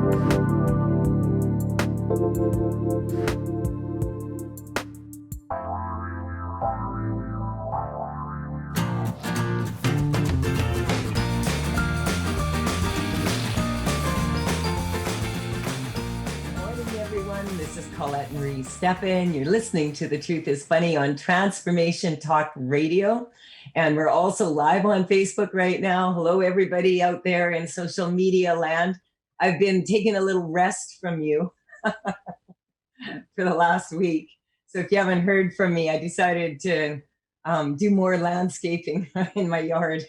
This is Colette Marie Stefan. You're listening to The Truth is Funny on Transformation Talk Radio. And we're also live on Facebook right now. Hello, everybody out there in social media land. I've been taking a little rest from you for the last week. So if you haven't heard from me, I decided to do more landscaping in my yard.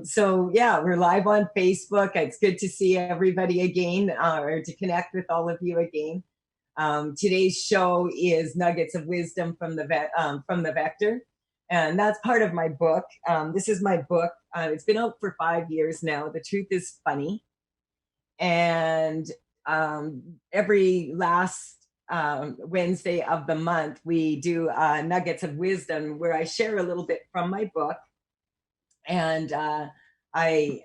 So yeah, we're live on Facebook. It's good to see everybody again, or to connect with all of you again. Today's show is Nuggets of Wisdom from the Vector, and that's part of my book. This is my book. It's been out for 5 years now. The Truth is Funny, and every last Wednesday of the month we do Nuggets of Wisdom, where I share a little bit from my book. And I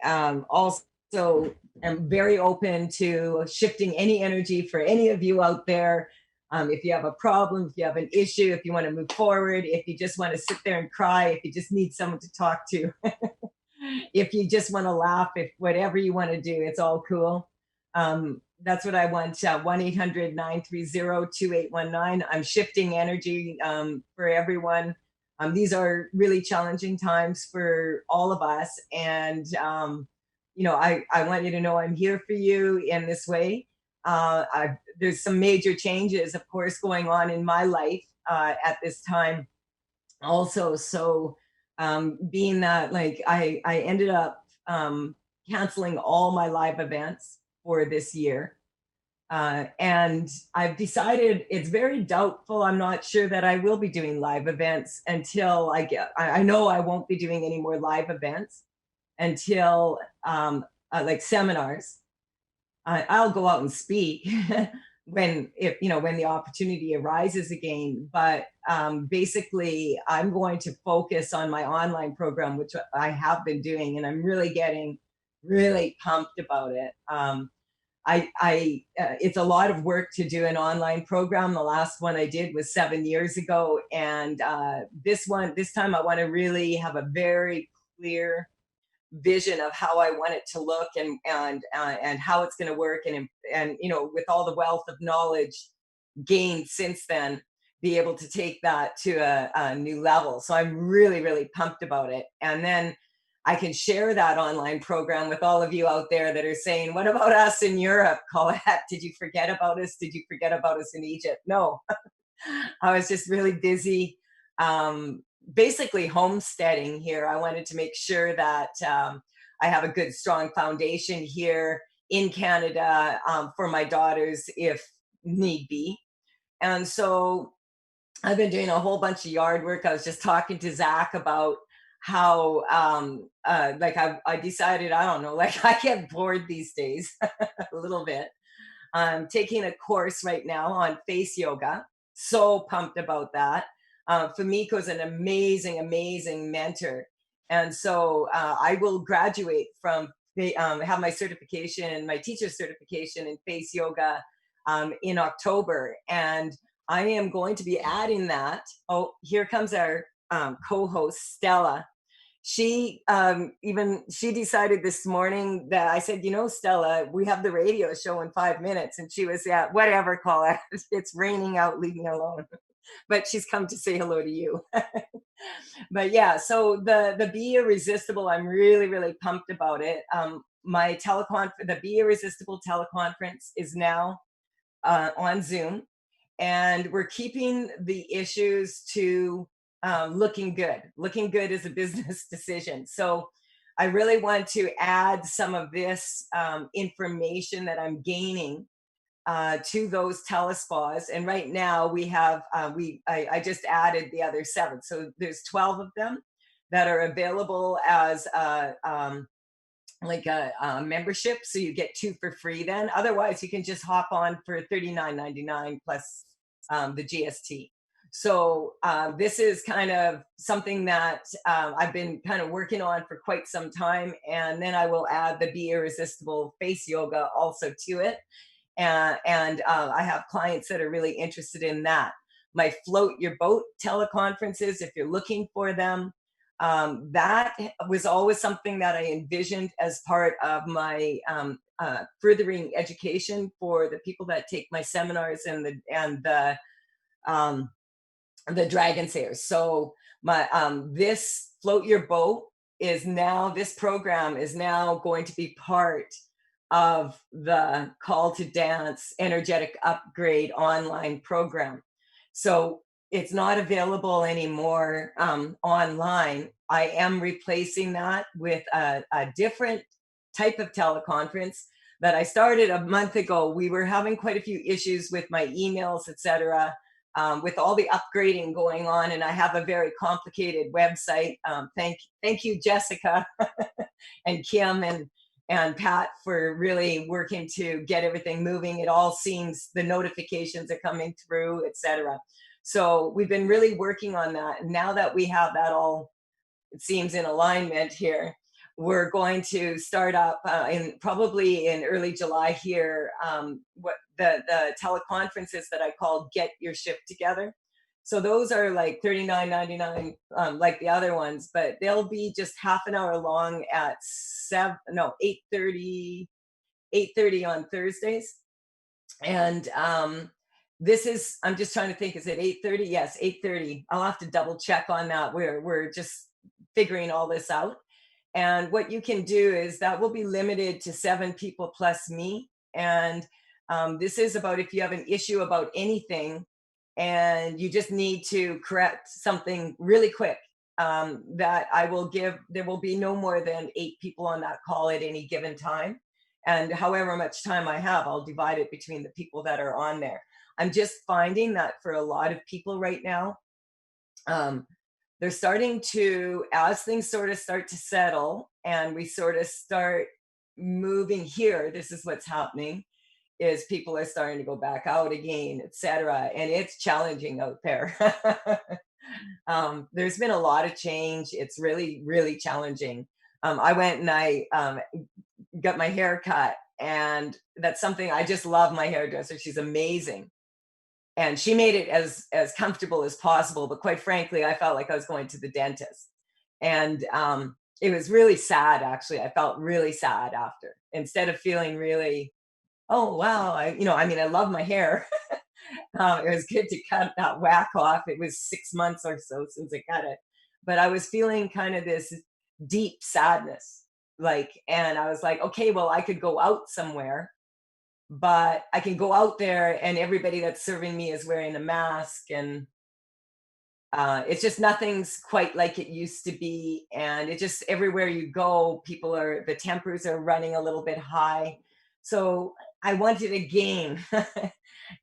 also am very open to shifting any energy for any of you out there. If you have a problem, if you have an issue, if you want to move forward, if you just want to sit there and cry, if you just need someone to talk to, if you just want to laugh, if whatever you want to do, it's all cool. That's what I want. 1-800-930-2819. I'm shifting energy for everyone. These are really challenging times for all of us. And, I want you to know I'm here for you in this way. There's some major changes, of course, going on in my life at this time also. So being that, like, I ended up canceling all my live events for this year. And I've decided it's very doubtful. I'm not sure that I will be doing live events until I know I won't be doing any more live events until like seminars. I'll go out and speak when the opportunity arises again. But basically, I'm going to focus on my online program, which I have been doing, and I'm really getting really pumped about it. It's a lot of work to do an online program. The last one I did was 7 years ago. And this time I want to really have a very clear vision of how I want it to look and how it's going to work. And with all the wealth of knowledge gained since then, be able to take that to a new level. So I'm really, really pumped about it. And then I can share that online program with all of you out there that are saying, what about us in Europe, Colette? Did you forget about us? Did you forget about us in Egypt? No, I was just really busy, basically homesteading here. I wanted to make sure that I have a good, strong foundation here in Canada for my daughters if need be. And so I've been doing a whole bunch of yard work. I was just talking to Zach about how I decided, I don't know, like I get bored these days a little bit. I'm taking a course right now on face yoga. So pumped about that. Famiko's an amazing, amazing mentor. And so I will graduate from, have my certification, my teacher's certification in face yoga in October. And I am going to be adding that. Oh, here comes our co-host, Stella. She decided this morning that I said, Stella, we have the radio show in 5 minutes. And she was, yeah, whatever, call it. It's raining out, leave me alone. But she's come to say hello to you. But yeah, so the Be Irresistible, I'm really, really pumped about it. The Be Irresistible teleconference is now on Zoom. And we're keeping the issues to looking good. Looking good is a business decision. So I really want to add some of this information that I'm gaining to those telespas. And right now we have, I just added the other 7. So there's 12 of them that are available as like a membership. So you get 2 for free then. Otherwise, you can just hop on for $39.99 plus the GST. So this is kind of something that I've been kind of working on for quite some time. And then I will add the Be Irresistible face yoga also to it. And I have clients that are really interested in that. My Float Your Boat teleconferences, if you're looking for them, that was always something that I envisioned as part of my furthering education for the people that take my seminars um, the Dragon Sayers. So my this Float Your Boat is now this program is now going to be part of the Call to Dance Energetic Upgrade online program. So it's not available anymore online. I am replacing that with a different type of teleconference that I started a month ago. We were having quite a few issues with my emails, etc., with all the upgrading going on, and I have a very complicated website. Thank you, Jessica and Kim and Pat for really working to get everything moving. It all seems the notifications are coming through, etc. So we've been really working on that, and now that we have that all, it seems, in alignment here, we're going to start up in probably in early July here, what the teleconferences that I call Get Your Shift Together. So those are like $39.99, like the other ones, but they'll be just half an hour long at 7 no 8:30 on Thursdays. And this is, I'm just trying to think, is it 8:30? Yes, 8:30. I'll have to double check on that. We're just figuring all this out. And what you can do is that will be limited to 7 people plus me. And this is about if you have an issue about anything and you just need to correct something really quick. That I will give, there will be no more than 8 people on that call at any given time. And however much time I have, I'll divide it between the people that are on there. I'm just finding that for a lot of people right now, um, they're starting to, as things sort of start to settle and we sort of start moving here, this is what's happening, is people are starting to go back out again, etc. And it's challenging out there. There's been a lot of change. It's really, really challenging. I went and I got my hair cut, and that's something I just love. My hairdresser, she's amazing, and she made it as comfortable as possible. But quite frankly, I felt like I was going to the dentist, and it was really sad. Actually, I felt really sad after. Instead of feeling really, oh wow, I mean, I love my hair. It was good to cut that whack off. It was 6 months or so since I cut it, but I was feeling kind of this deep sadness, like, and I was like, okay, well, I could go out somewhere, but I can go out there and everybody that's serving me is wearing a mask, and it's just nothing's quite like it used to be. And it just, everywhere you go, people are, the tempers are running a little bit high. So I wanted again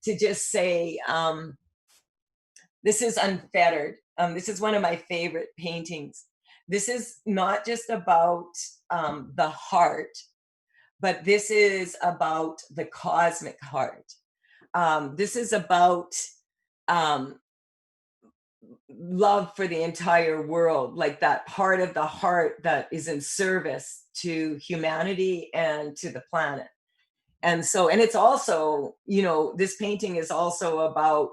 to just say, this is Unfettered. This is one of my favorite paintings. This is not just about the heart, but this is about the cosmic heart. This is about um, love for the entire world, like that part of the heart that is in service to humanity and to the planet. And so, and it's also, this painting is also about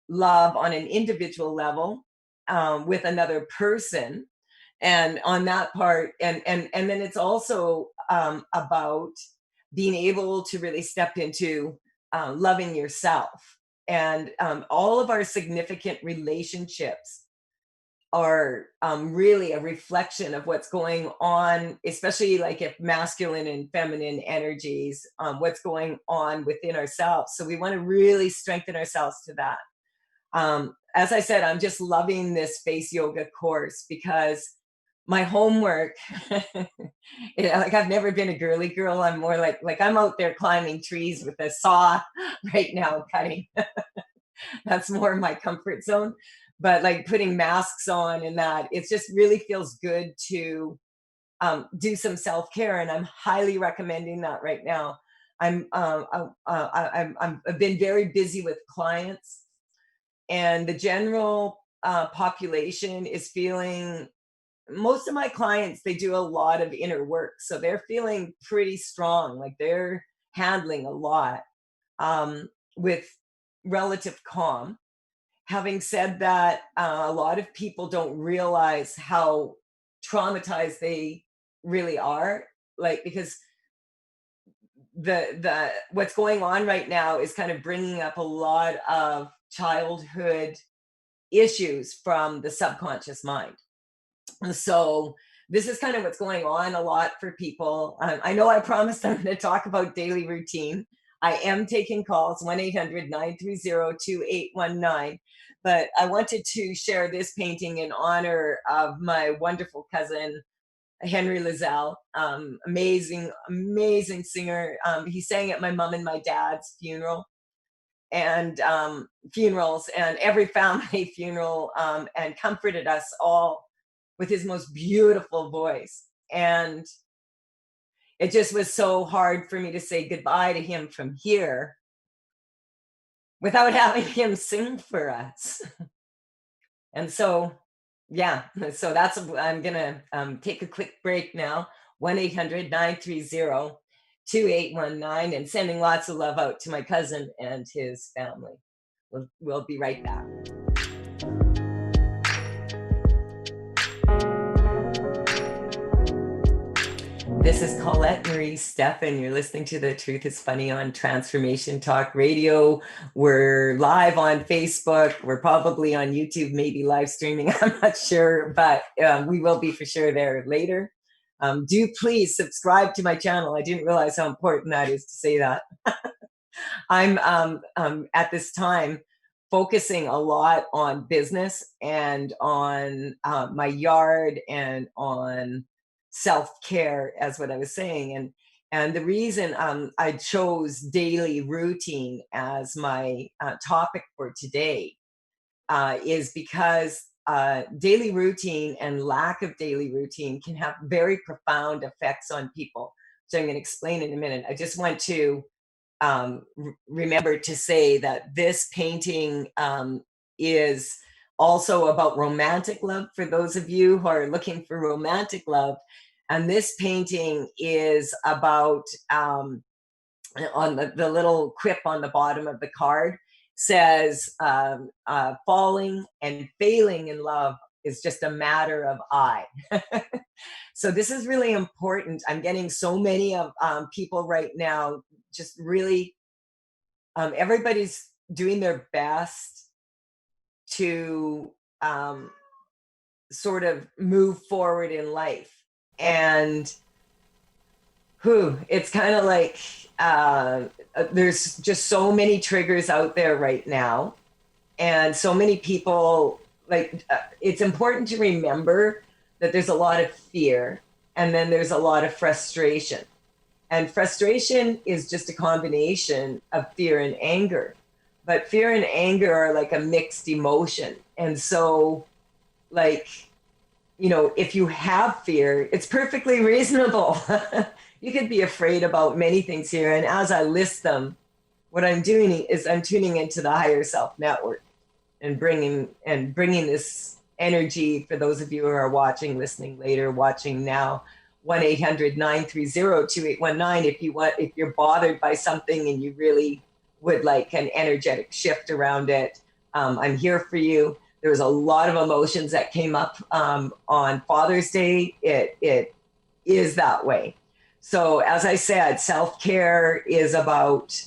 love on an individual level, with another person, and on that part, and then it's also about being able to really step into loving yourself. And all of our significant relationships are really a reflection of what's going on, especially like if masculine and feminine energies, what's going on within ourselves. So we want to really strengthen ourselves to that. As I said, I'm just loving this face yoga course because my homework, like, I've never been a girly girl. I'm more like I'm out there climbing trees with a saw right now, cutting. That's more my comfort zone. But like putting masks on and that, it just really feels good to do some self care, and I'm highly recommending that right now. I've been very busy with clients, And the general population is feeling, most of my clients, they do a lot of inner work. So they're feeling pretty strong, like they're handling a lot with relative calm. Having said that, a lot of people don't realize how traumatized they really are. Like, because the what's going on right now is kind of bringing up a lot of childhood issues from the subconscious mind. And so this is kind of what's going on a lot for people. I know I promised I'm going to talk about daily routine. I am taking calls, 1-800-930-2819. But I wanted to share this painting in honor of my wonderful cousin, Henry Lizelle. Amazing, amazing singer. He sang at my mom and my dad's and funerals, and every family funeral, and comforted us all with his most beautiful voice. And it just was so hard for me to say goodbye to him from here without having him sing for us. And so, yeah, so I'm gonna take a quick break now. 1-800-930-2819, and sending lots of love out to my cousin and his family. We'll be right back. This is Colette Marie Stefan. You're listening to The Truth is Funny on Transformation Talk Radio. We're live on Facebook. We're probably on YouTube, maybe live streaming. I'm not sure, but we will be for sure there later. Do please subscribe to my channel. I didn't realize how important that is to say that. I'm at this time focusing a lot on business and on my yard and on self-care, as what I was saying. And the reason I chose daily routine as my topic for today is because daily routine and lack of daily routine can have very profound effects on people. So I'm going to explain in a minute. I just want to remember to say that this painting is also about romantic love for those of you who are looking for romantic love. And this painting is about, on the little quip on the bottom of the card says, falling and failing in love is just a matter of I. So this is really important. I'm getting so many of people right now, just really, everybody's doing their best to sort of move forward in life. And it's kind of like there's just so many triggers out there right now. And so many people, like, it's important to remember that there's a lot of fear and then there's a lot of frustration. And frustration is just a combination of fear and anger. But fear and anger are like a mixed emotion. And so, like, you know, if you have fear, it's perfectly reasonable. You could be afraid about many things here. And as I list them, what I'm doing is I'm tuning into the higher self network and bringing this energy for those of you who are watching, listening later, watching now. 1-800-930-2819 if you're bothered by something and you really would like an energetic shift around it. I'm here for you. There was a lot of emotions that came up on Father's Day. It is that way. So as I said, self-care is about,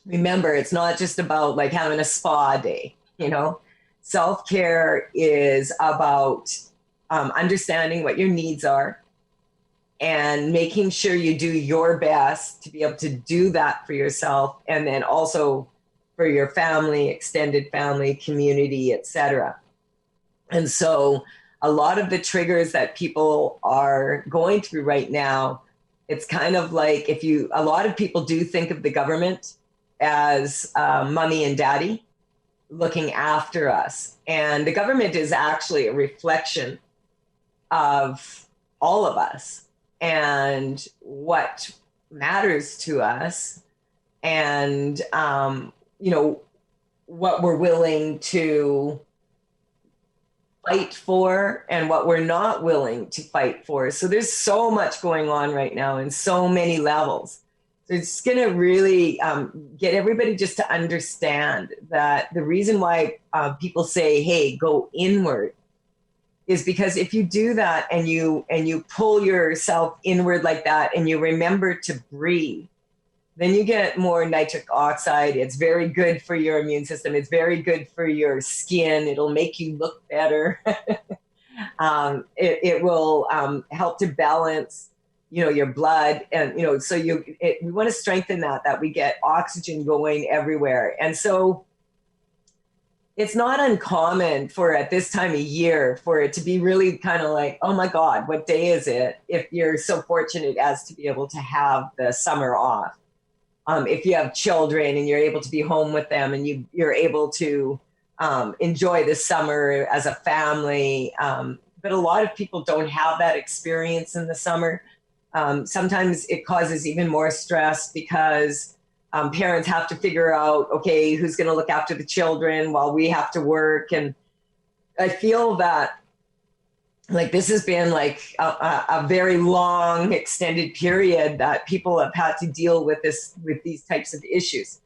remember, it's not just about like having a spa day, you know. Self-care is about understanding what your needs are and making sure you do your best to be able to do that for yourself, and then also for your family, extended family, community, etc. And so a lot of the triggers that people are going through right now, it's kind of like a lot of people do think of the government as mommy and daddy looking after us. And the government is actually a reflection of all of us and what matters to us. And, you know, what we're willing to fight for and what we're not willing to fight for. So there's so much going on right now in so many levels. So it's going to really get everybody just to understand that the reason why people say, hey, go inward, is because if you do that and you pull yourself inward like that and you remember to breathe, then you get more nitric oxide. It's very good for your immune system. It's very good for your skin. It'll make you look better. It will help to balance, your blood, and so we want to strengthen that we get oxygen going everywhere. And so it's not uncommon for at this time of year for it to be really kind of like, oh my God, what day is it? If you're so fortunate as to be able to have the summer off. If you have children and you're able to be home with them and you're able to enjoy the summer as a family. But a lot of people don't have that experience in the summer. Sometimes it causes even more stress because parents have to figure out, okay, who's going to look after the children while we have to work. And I feel that like this has been like a very long extended period that people have had to deal with these types of issues.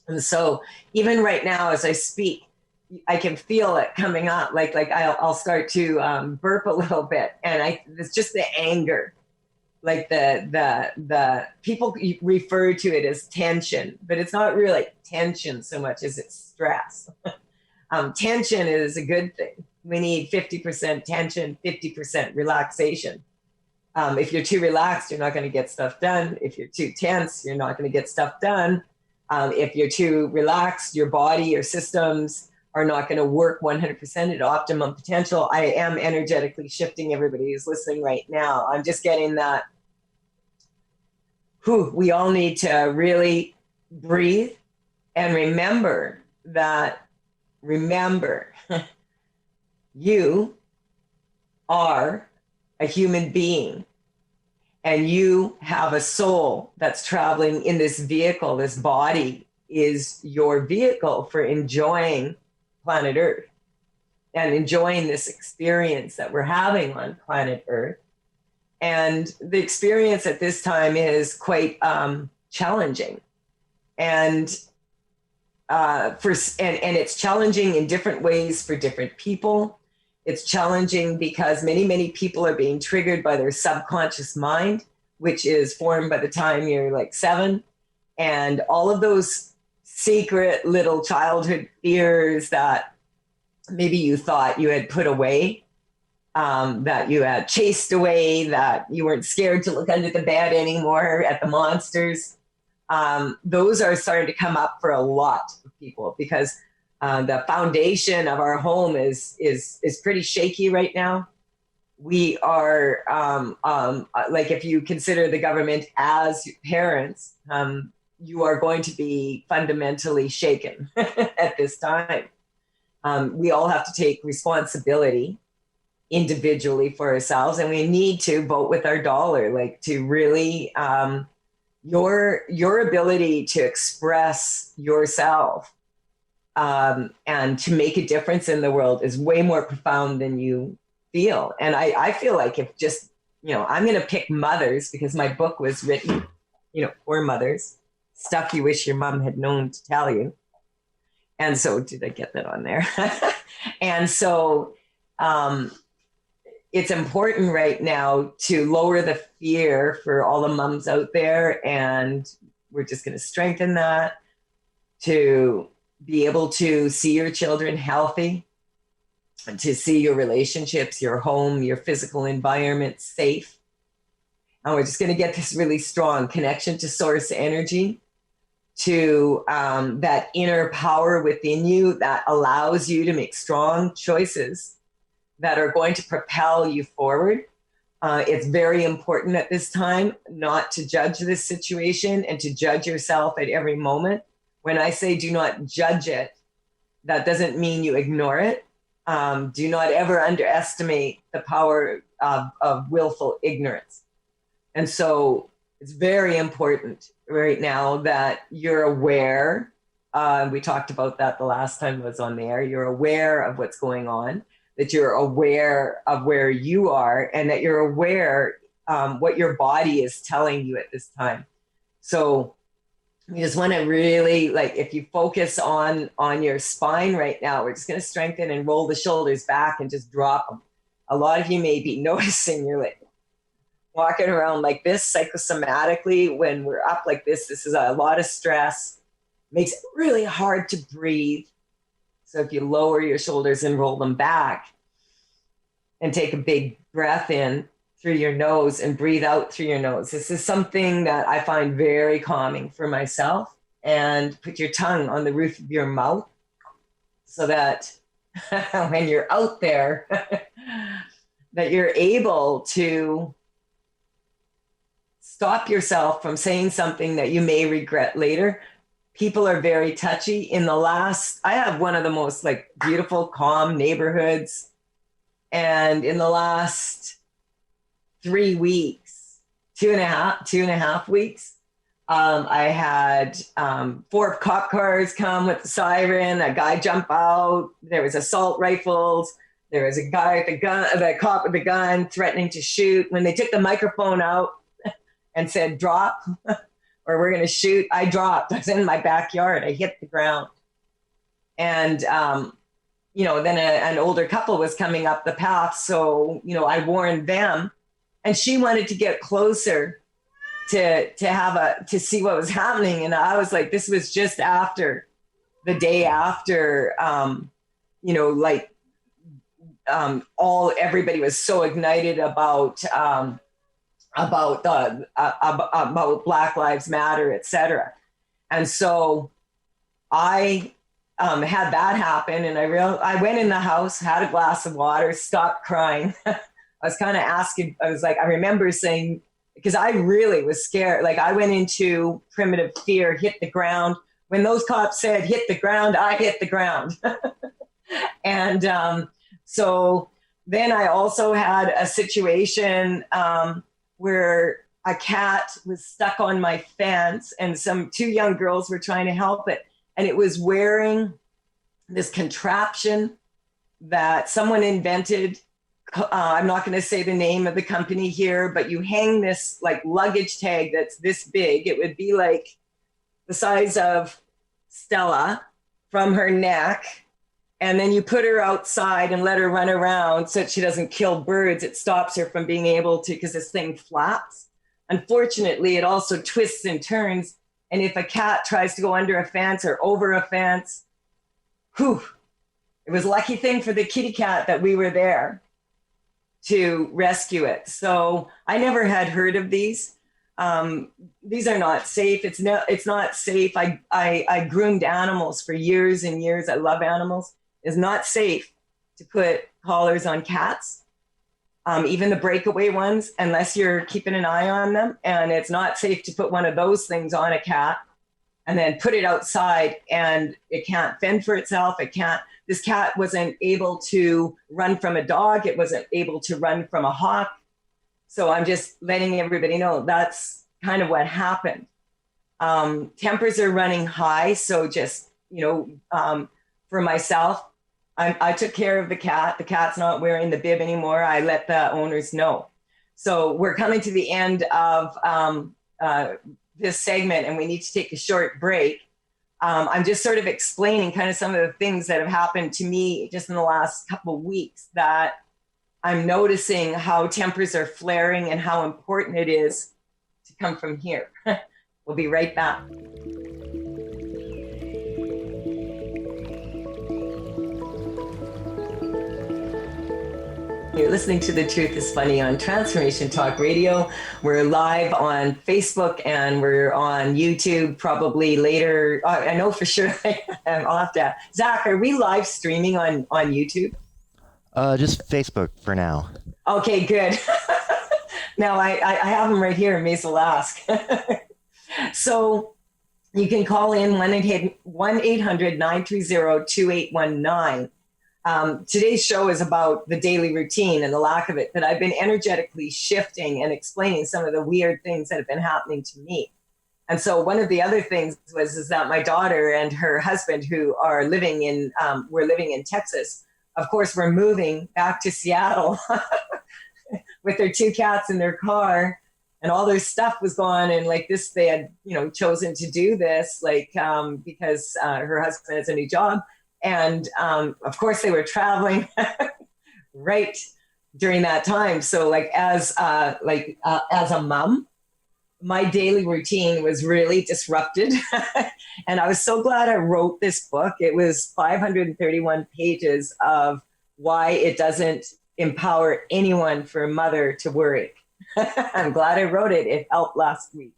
And so even right now, as I speak, I can feel it coming up. Like I'll start to burp a little bit, and it's just the anger. Like the people refer to it as tension, but it's not really tension so much as it's stress. Tension is a good thing. We need 50% tension, 50% relaxation. If you're too relaxed, you're not going to get stuff done. If you're too tense, you're not going to get stuff done. If you're too relaxed, your body, your systems are not going to work 100% at optimum potential. I am energetically shifting everybody who's listening right now. I'm just getting that. We all need to really breathe and remember you are a human being, and you have a soul that's traveling in this vehicle. This body is your vehicle for enjoying planet Earth and enjoying this experience that we're having on planet Earth. And the experience at this time is quite challenging. And it's challenging in different ways for different people. It's challenging because many people are being triggered by their subconscious mind, which is formed by the time you're like 7. And all of those secret little childhood fears that maybe you thought you had put away, that you had chased away, that you weren't scared to look under the bed anymore at the monsters. Those are starting to come up for a lot of people because the foundation of our home is pretty shaky right now. We are like, if you consider the government as parents, you are going to be fundamentally shaken at this time. We all have to take responsibility individually for ourselves, and we need to vote with our dollar, like to really your ability to express yourself and to make a difference in the world is way more profound than you feel. And I feel like if just, I'm going to pick mothers because my book was written, for mothers, stuff you wish your mom had known to tell you. And so did I get that on there? And so it's important right now to lower the fear for all the moms out there. And we're just going to strengthen that to be able to see your children healthy, and to see your relationships, your home, your physical environment safe. And we're just going to get this really strong connection to source energy, to that inner power within you that allows you to make strong choices that are going to propel you forward. It's very important at this time not to judge this situation and to judge yourself at every moment. When I say do not judge it, that doesn't mean you ignore it. Do not ever underestimate the power of willful ignorance. And so it's very important right now that you're aware We talked about that the last time I was on there. You're aware of what's going on, that you're aware of where you are, and that you're aware what your body is telling you at this time. So you just want to really, like, if you focus on your spine right now, we're just going to strengthen and roll the shoulders back and just drop them. A lot of you may be noticing you're like walking around like this psychosomatically. When we're up like this is a lot of stress, makes it really hard to breathe. So if you lower your shoulders and roll them back and take a big breath in through your nose and breathe out through your nose. This is something that I find very calming for myself. And put your tongue on the roof of your mouth so that when you're out there, that you're able to stop yourself from saying something that you may regret later. People are very touchy. I have one of the most like beautiful, calm neighborhoods. And in the last 3 weeks, two and a half weeks, I had 4 cop cars come with the siren, a guy jump out, there was assault rifles, there was a guy with a gun, the cop with the gun threatening to shoot. When they took the microphone out and said, drop, or we're going to shoot, I dropped. I was in my backyard. I hit the ground. And, then an older couple was coming up the path. So, I warned them, and she wanted to get closer to see what was happening. And I was like, this was just after the day after, everybody was so ignited about Black Lives Matter, et cetera. And so I had that happen, and I went in the house, had a glass of water, stopped crying. I was kind of asking, I was like, I remember saying, because I really was scared. Like I went into primitive fear, hit the ground. When those cops said, hit the ground, I hit the ground. And so then I also had a situation where a cat was stuck on my fence, and 2 young girls were trying to help it. And it was wearing this contraption that someone invented. I'm not going to say the name of the company here, but you hang this like luggage tag that's this big. It would be like the size of Stella from her neck. And then you put her outside and let her run around so that she doesn't kill birds. It stops her from being able to, because this thing flaps. Unfortunately, it also twists and turns. And if a cat tries to go under a fence or over a fence, it was a lucky thing for the kitty cat that we were there to rescue it. So I never had heard of these. These are not safe. It's not safe. I groomed animals for years and years. I love animals. It's not safe to put collars on cats, even the breakaway ones, unless you're keeping an eye on them. And it's not safe to put one of those things on a cat and then put it outside, and it can't fend for itself. This cat wasn't able to run from a dog. It wasn't able to run from a hawk. So I'm just letting everybody know that's kind of what happened. Tempers are running high. So just, for myself, I took care of the cat. The cat's not wearing the bib anymore. I let the owners know. So we're coming to the end of this segment, and we need to take a short break. I'm just sort of explaining kind of some of the things that have happened to me just in the last couple of weeks, that I'm noticing how tempers are flaring and how important it is to come from here. We'll be right back. You're listening to The Truth is Funny on Transformation Talk Radio. We're live on Facebook and we're on YouTube probably later. I know for sure. I'll have to. Zach, are we live streaming on YouTube? Just Facebook for now. Okay, good. Now I have them right here in Maisel Ask. So you can call in 1-800-930-2819. Today's show is about the daily routine and the lack of it, but I've been energetically shifting and explaining some of the weird things that have been happening to me. And so one of the other things is that my daughter and her husband, who are living in, we're living in Texas, of course, we're moving back to Seattle with their two cats in their car, and all their stuff was gone. And like this, they had, chosen to do this, because her husband has a new job. And of course, they were traveling right during that time. So as a mom, my daily routine was really disrupted. And I was so glad I wrote this book. It was 531 pages of why it doesn't empower anyone for a mother to worry. I'm glad I wrote it. It helped last week.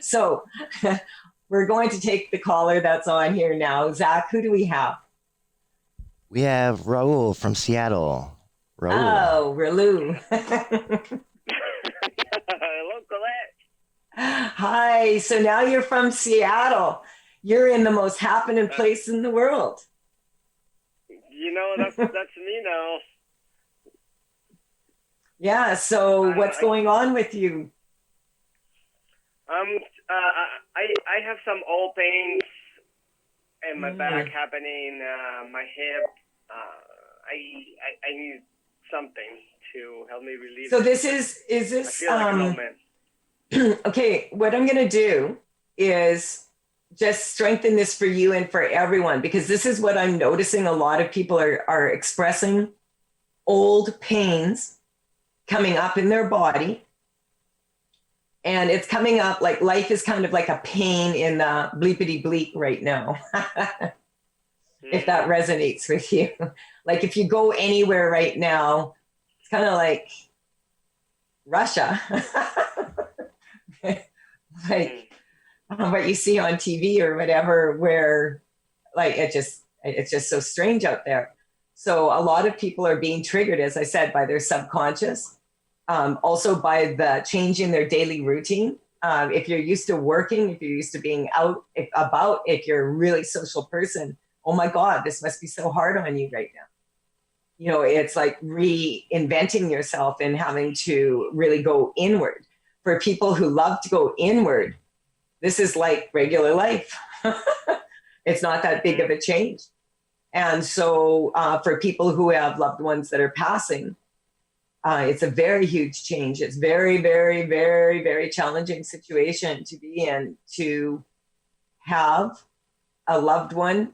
So we're going to take the caller that's on here now. Zach, who do we have? We have Raul from Seattle. Raul. Oh, Raul. Hello, Colette. Hi. So now you're from Seattle. You're in the most happening place in the world. That's me now. Yeah. So what's going on with you? I have some old pains in my back happening, my hip. I need something to help me relieve. So this is this? I feel like an old man. Okay. What I'm going to do is just strengthen this for you and for everyone, because this is what I'm noticing. A lot of people are expressing old pains coming up in their body. And it's coming up like life is kind of like a pain in the bleepity bleep right now. If that resonates with you. Like if you go anywhere right now, it's kind of like Russia. Like what you see on TV or whatever, where like it's just so strange out there. So a lot of people are being triggered, as I said, by their subconscious. Also by the change in their daily routine. If you're used to working, if you're used to being out about, if you're a really social person, oh my God, this must be so hard on you right now. It's like reinventing yourself and having to really go inward. For people who love to go inward, this is like regular life. It's not that big of a change. And so for people who have loved ones that are passing, it's a very huge change. It's very, very, very, very challenging situation to be in, to have a loved one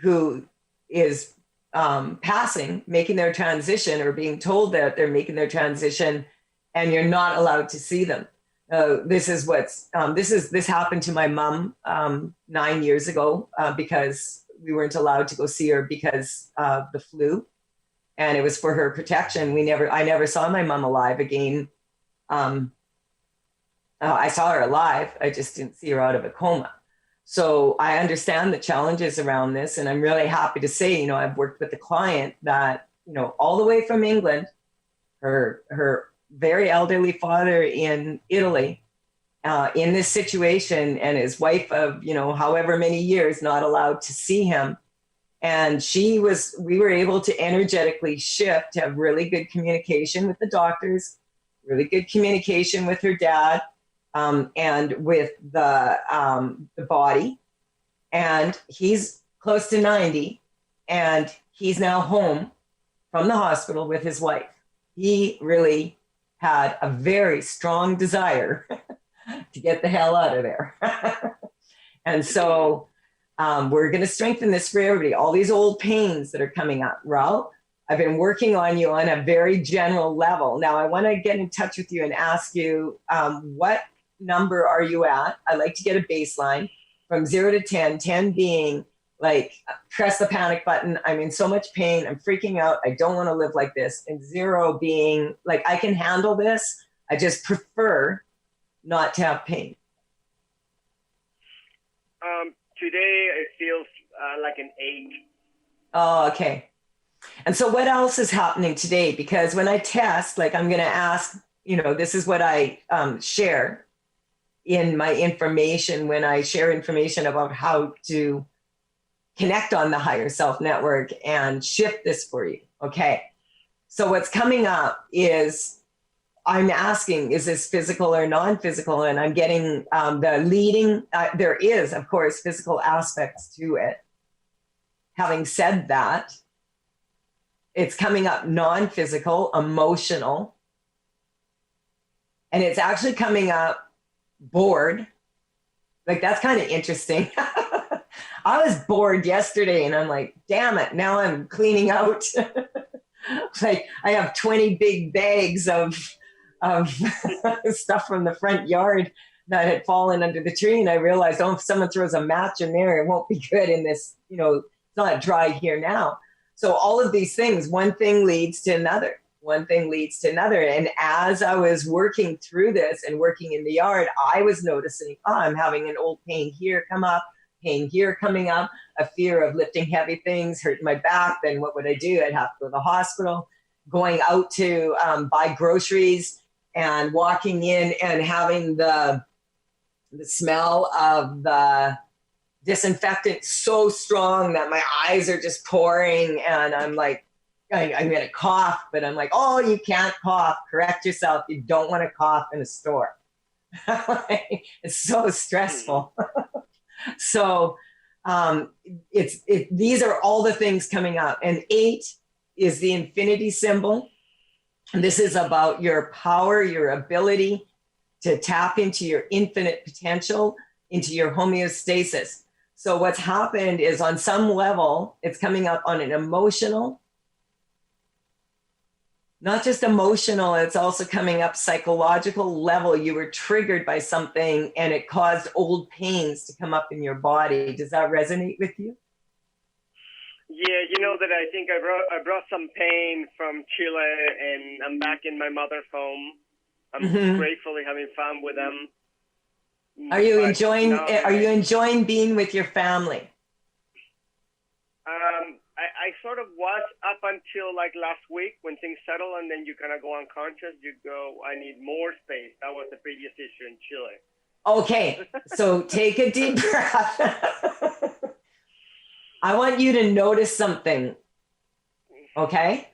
who is passing, making their transition, or being told that they're making their transition, and you're not allowed to see them. This happened to my mom 9 years ago because we weren't allowed to go see her because of the flu. And it was for her protection. I never saw my mom alive again. I saw her alive. I just didn't see her out of a coma. So I understand the challenges around this. And I'm really happy to say, I've worked with a client that, all the way from England, her very elderly father in Italy, in this situation, and his wife of, however many years, not allowed to see him. And we were able to energetically shift, to have really good communication with the doctors, really good communication with her dad, and with the body. And he's close to 90, and he's now home from the hospital with his wife. He really had a very strong desire to get the hell out of there. And so we're going to strengthen this for everybody. All these old pains that are coming up. Raul, I've been working on you on a very general level. Now, I want to get in touch with you and ask you, what number are you at? I'd like to get a baseline from 0 to 10, 10 being like, press the panic button. I'm in so much pain. I'm freaking out. I don't want to live like this. And 0 being like, I can handle this. I just prefer not to have pain. Today it feels like an 8. Oh, okay. And so what else is happening today? Because when I test, like I'm going to ask, this is what I share in my information when I share information about how to connect on the higher self network and shift this for you. Okay. So what's coming up is I'm asking, is this physical or non-physical? And I'm getting the leading, there is, of course, physical aspects to it. Having said that, it's coming up non-physical, emotional, and it's actually coming up bored. Like, that's kind of interesting. I was bored yesterday and I'm like, damn it, now I'm cleaning out. Like, I have 20 big bags of stuff from the front yard that had fallen under the tree. And I realized, oh, if someone throws a match in there, it won't be good in this, it's not dry here now. So all of these things, one thing leads to another. One thing leads to another. And as I was working through this and working in the yard, I was noticing, I'm having an old pain here come up, pain here coming up, a fear of lifting heavy things, hurting my back. Then what would I do? I'd have to go to the hospital, going out to buy groceries and walking in and having the smell of the disinfectant so strong that my eyes are just pouring. And I'm like, I'm going to cough, but I'm like, oh, you can't cough. Correct yourself. You don't want to cough in a store. It's so stressful. So these are all the things coming up. And 8 is the infinity symbol. And this is about your power, your ability to tap into your infinite potential, into your homeostasis. So what's happened is, on some level, it's coming up on an emotional, not just emotional, it's also coming up psychological level. You were triggered by something and it caused old pains to come up in your body. Does that resonate with you? Yeah, that I think I brought some pain from Chile, and I'm back in my mother's home. I'm gratefully having fun with them. Are you enjoying being with your family? I sort of was up until like last week when things settle, and then you kind of go unconscious. You go, I need more space. That was the previous issue in Chile. Okay, so take a deep breath. I want you to notice something, okay?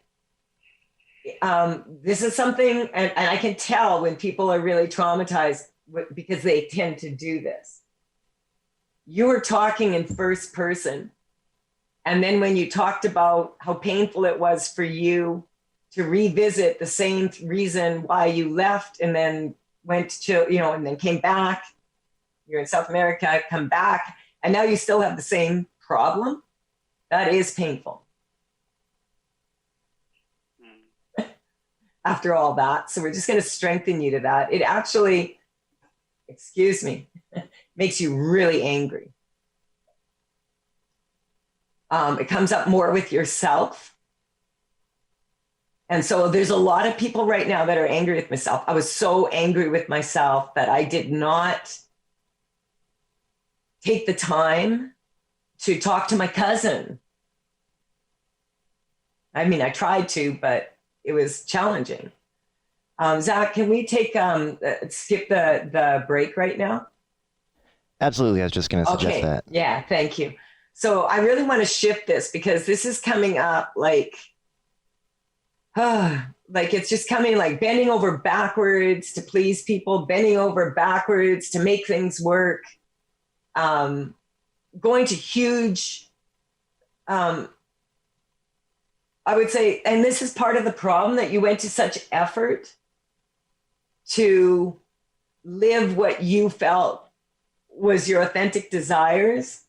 This is something, and I can tell when people are really traumatized because they tend to do this. You were talking in first person. And then when you talked about how painful it was for you to revisit the same reason why you left and then went to, and then came back, you're in South America, come back, and now you still have the same problem, that is painful. After all that. So we're just going to strengthen you to that. It actually, makes you really angry. It comes up more with yourself. And so there's a lot of people right now that are angry with myself. I was so angry with myself that I did not take the time to talk to my cousin. I mean, I tried to, but it was challenging. Zach, can we skip the break right now? Absolutely. I was just going to suggest that. Yeah, thank you. So I really want to shift this because this is coming up like it's just coming like bending over backwards to please people, bending over backwards to make things work, going to huge, I would say, and this is part of the problem, that you went to such effort to live what you felt was your authentic desires,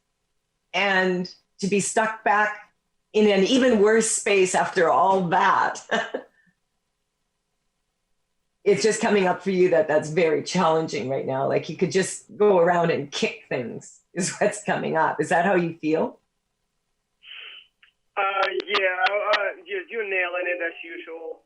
and to be stuck back in an even worse space after all that. It's just coming up for you that that's very challenging right now. Like you could just go around and kick things is what's coming up. Is that how you feel? You're nailing it as usual.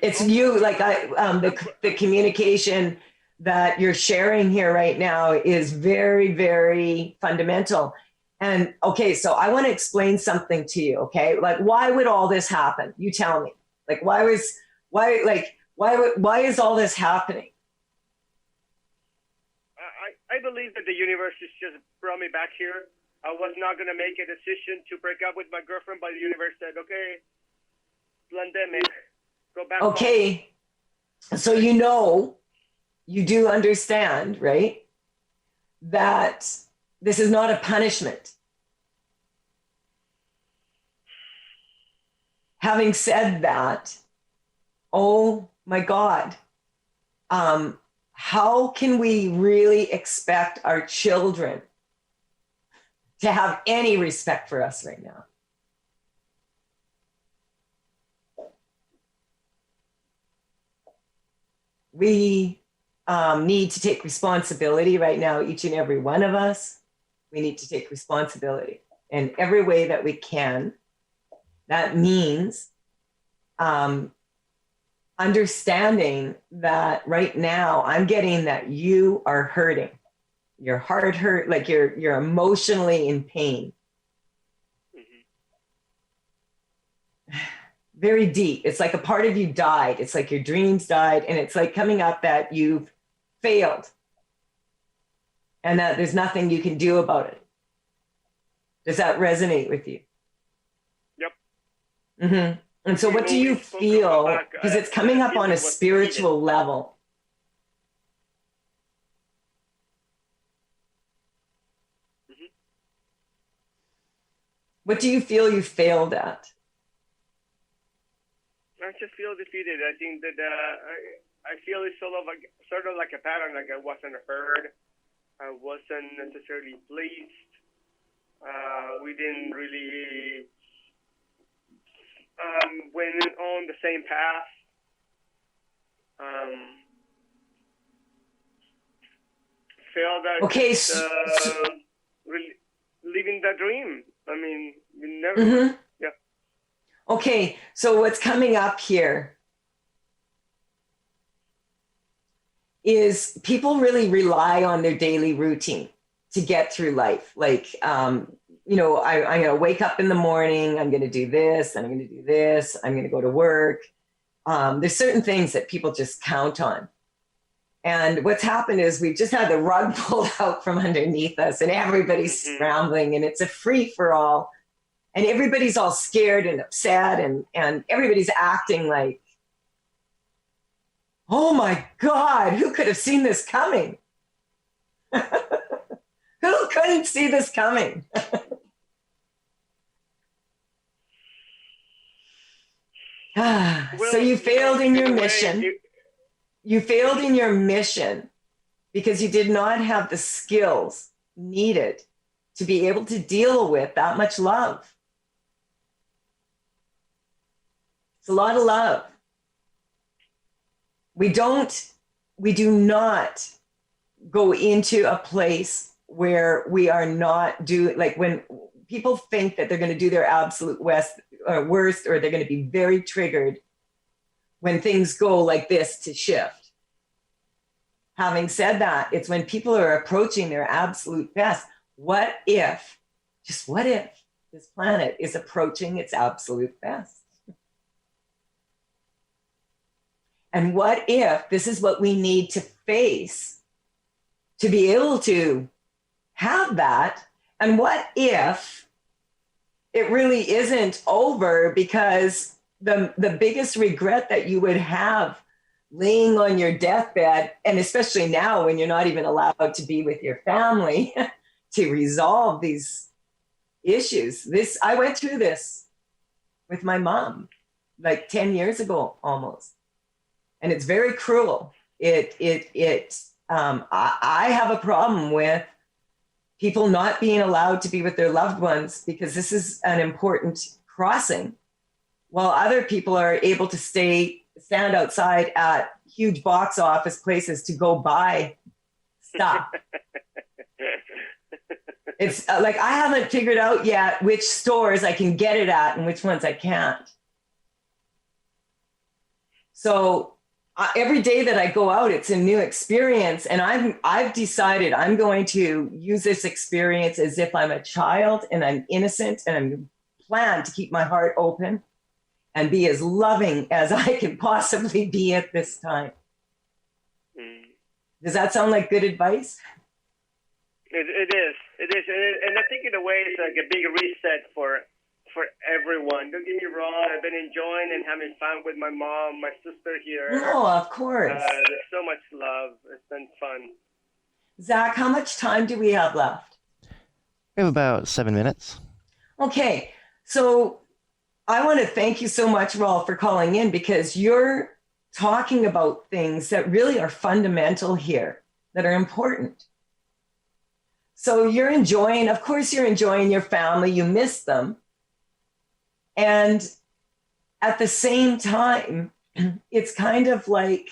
It's you, like the communication that you're sharing here right now is very, very fundamental. And okay, so I want to explain something to you, okay? Like, why would all this happen? You tell me. Like, why is all this happening? I believe that the universe has just brought me back here. I was not going to make a decision to break up with my girlfriend, but the universe said, okay, pandemic, Go back. Okay. So you do understand, right? That this is not a punishment. Having said that, oh my God, how can we really expect our children to have any respect for us right now? We need to take responsibility right now, each and every one of us. We need to take responsibility in every way that we can. That means understanding that right now I'm getting that you are hurting. Your heart hurt, like you're emotionally in pain. Very deep. It's like a part of you died. It's like your dreams died, and it's like coming up that you've failed and that there's nothing you can do about it. Does that resonate with you? Yep. Mm-hmm. And so what do you feel? Because it's coming up on a spiritual level. Mm-hmm. What do you feel you failed at? I just feel defeated. I think that I feel it's sort of like a pattern, like I wasn't heard. I wasn't necessarily pleased. We didn't really went on the same path. Feel that okay, really living the dream. I mean, we never. Mm-hmm. Yeah. Okay, so what's coming up here is people really rely on their daily routine to get through life. Like, I'm going to wake up in the morning, I'm going to do this, I'm going to do this, I'm going to go to work. There's certain things that people just count on. And what's happened is we've just had the rug pulled out from underneath us and everybody's scrambling and it's a free for all. And everybody's all scared and upset and everybody's acting like, oh my God, who could have seen this coming? Who couldn't see this coming? So you failed in your mission. You failed in your mission because you did not have the skills needed to be able to deal with that much love. It's a lot of love. We do not go into a place where we are not doing, like when people think that they're going to do their absolute worst, or they're going to be very triggered when things go like this to shift. Having said that, it's when people are approaching their absolute best. What if, just what if this planet is approaching its absolute best? And what if this is what we need to face to be able to have that? And what if it really isn't over, because the biggest regret that you would have laying on your deathbed, and especially now when you're not even allowed to be with your family to resolve these issues. I went through this with my mom like 10 years ago almost. And it's very cruel. I have a problem with people not being allowed to be with their loved ones because this is an important crossing, while other people are able to stand outside at huge box office places to go buy stuff. It's like I haven't figured out yet which stores I can get it at and which ones I can't. So every day that I go out, it's a new experience. And I've decided I'm going to use this experience as if I'm a child and I'm innocent, and I'm plan to keep my heart open and be as loving as I can possibly be at this time. Does that sound like good advice? It is. And I think in a way it's like a big reset for for everyone. Don't get me wrong. I've been enjoying and having fun with my mom, my sister here. No, of course. There's so much love. It's been fun. Zach, how much time do we have left? We have about 7 minutes. Okay, so I want to thank you so much, Rolf, for calling in, because you're talking about things that really are fundamental here, that are important. So you're enjoying, of course, you're enjoying your family, you miss them. And at the same time, it's kind of like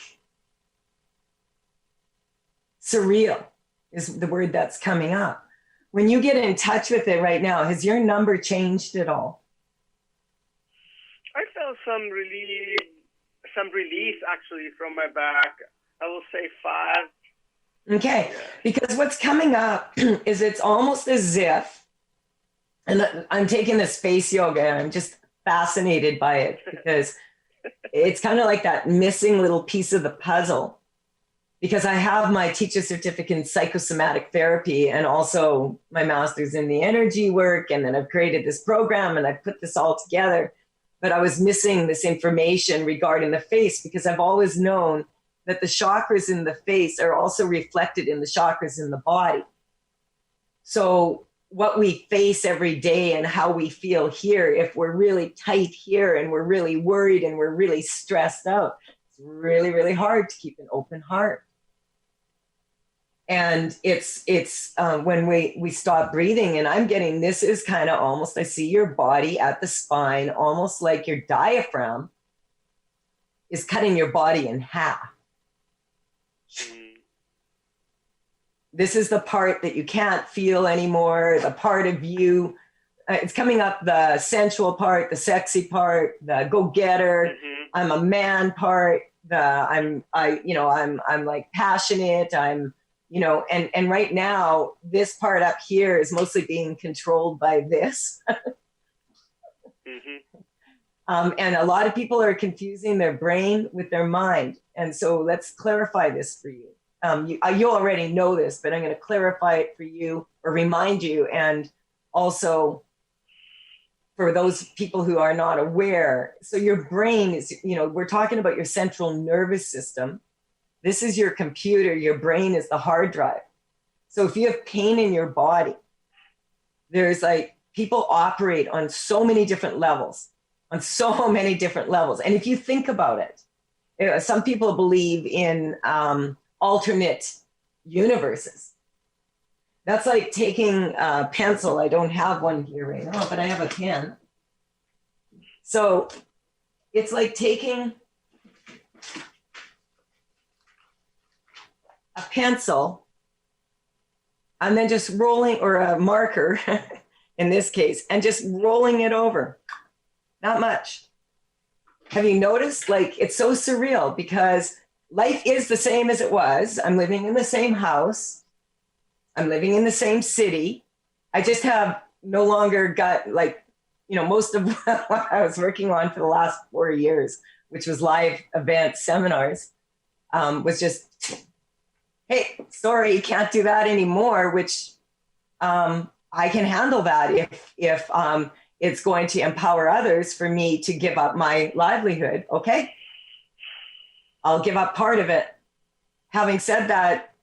surreal is the word that's coming up. When you get in touch with it right now, has your number changed at all? I felt some release actually from my back. I will say 5. Okay, because what's coming up is it's almost as if, and I'm taking this space yoga and I'm just fascinated by it because it's kind of like that missing little piece of the puzzle. Because I have my teacher certificate in psychosomatic therapy and also my master's in the energy work. And then I've created this program and I've put this all together. But I was missing this information regarding the face because I've always known that the chakras in the face are also reflected in the chakras in the body. So what we face every day and how we feel here, if we're really tight here and we're really worried and we're really stressed out, it's really, really hard to keep an open heart. And it's when we stop breathing, and I'm getting, this is kind of almost, I see your body at the spine, almost like your diaphragm is cutting your body in half. This is the part that you can't feel anymore, the part of you, it's coming up, the sensual part, the sexy part, the go-getter, I'm a man part, I'm like passionate, I'm, you know, and right now, this part up here is mostly being controlled by this. And a lot of people are confusing their brain with their mind. And so let's clarify this for you. You already know this, but I'm going to clarify it for you or remind you. And also for those people who are not aware. So your brain is, you know, we're talking about your central nervous system. This is your computer. Your brain is the hard drive. So if you have pain in your body, there's like people operate on so many different levels, And if you think about it, some people believe in alternate universes. That's like taking a pencil. I don't have one here right now, but I have a pen. So it's like taking a pencil and then just rolling, or a marker in this case, and just rolling it over. Not much. Have you noticed? Like, it's so surreal because life is the same as it was. I'm living in the same house. I'm living in the same city. I just have no longer got, like, you know, most of what I was working on for the last 4 years, which was live events, seminars, was just, hey, sorry, you can't do that anymore, which I can handle that if it's going to empower others for me to give up my livelihood. Okay, I'll give up part of it. Having said that,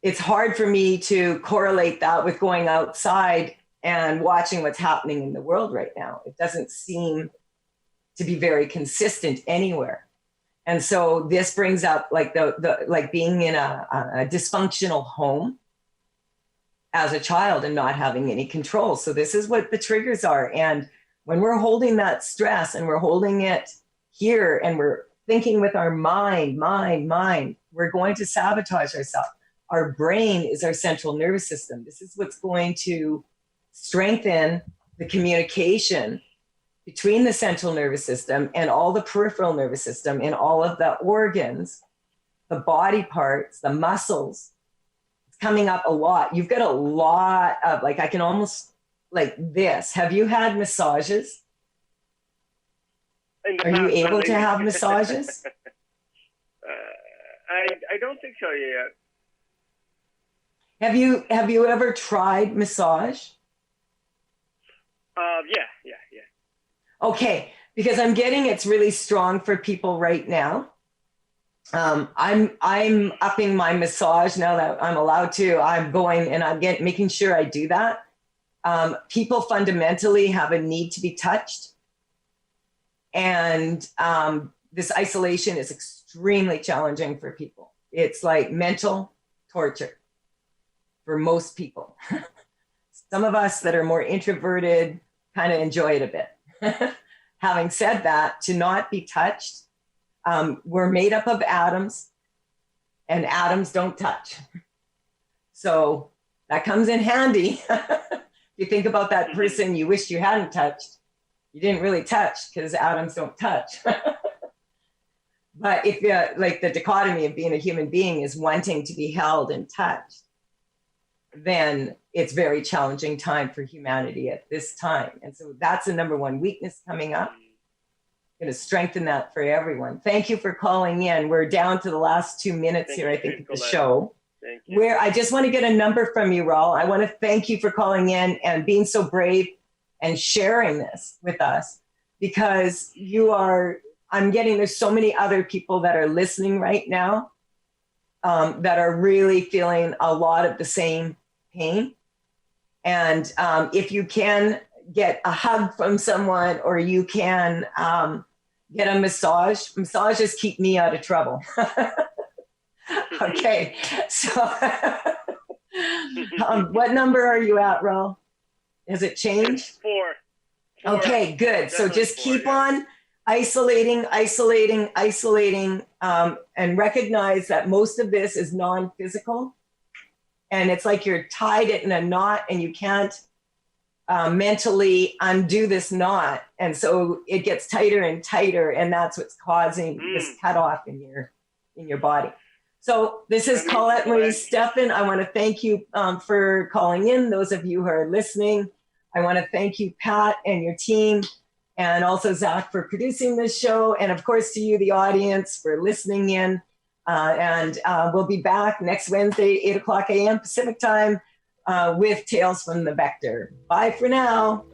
it's hard for me to correlate that with going outside and watching what's happening in the world right now. It doesn't seem to be very consistent anywhere. And so this brings up like the like being in a dysfunctional home as a child and not having any control. So this is what the triggers are. And when we're holding that stress and we're holding it here and we're thinking with our mind, we're going to sabotage ourselves. Our brain is our central nervous system. This is what's going to strengthen the communication between the central nervous system and all the peripheral nervous system and all of the organs, the body parts, the muscles. It's coming up a lot. You've got a lot of, like, I can almost, like this. Have you had massages? Are you able to have massages? I don't think so yet. Have you ever tried massage? Yeah. Okay, because I'm getting it's really strong for people right now. I'm upping my massage now that I'm allowed to. I'm going and I'm making sure I do that. People fundamentally have a need to be touched, and this isolation is extremely challenging for people. It's like mental torture for most people. Some of us that are more introverted kind of enjoy it a bit. Having said that, to not be touched, we're made up of atoms, and atoms don't touch. So that comes in handy. You think about that person you wished you hadn't touched. You didn't really touch because atoms don't touch. But if like the dichotomy of being a human being is wanting to be held and touched, then it's very challenging time for humanity at this time. And so that's the number one weakness coming up. Going to strengthen that for everyone. Thank you for calling in. We're down to the last 2 minutes here, I think, of the show. Thank you. Where I just want to get a number from you, Raul. I want to thank you for calling in and being so brave and sharing this with us, because I'm getting, there's so many other people that are listening right now that are really feeling a lot of the same pain. And if you can get a hug from someone, or you can get a massage. Massages keep me out of trouble. Okay, so what number are you at, Ro? Has it changed? 4. Okay, good. So just keep on isolating, and recognize that most of this is non-physical. And it's like you're tied it in a knot and you can't mentally undo this knot. And so it gets tighter and tighter, and that's what's causing this cutoff in your body. So this is Colette Marie Stefan. I want to thank you for calling in, those of you who are listening. I want to thank you, Pat, and your team, and also Zach for producing this show, and of course to you, the audience, for listening in. And we'll be back next Wednesday, 8 o'clock a.m. Pacific time, with Tales from the Vector. Bye for now.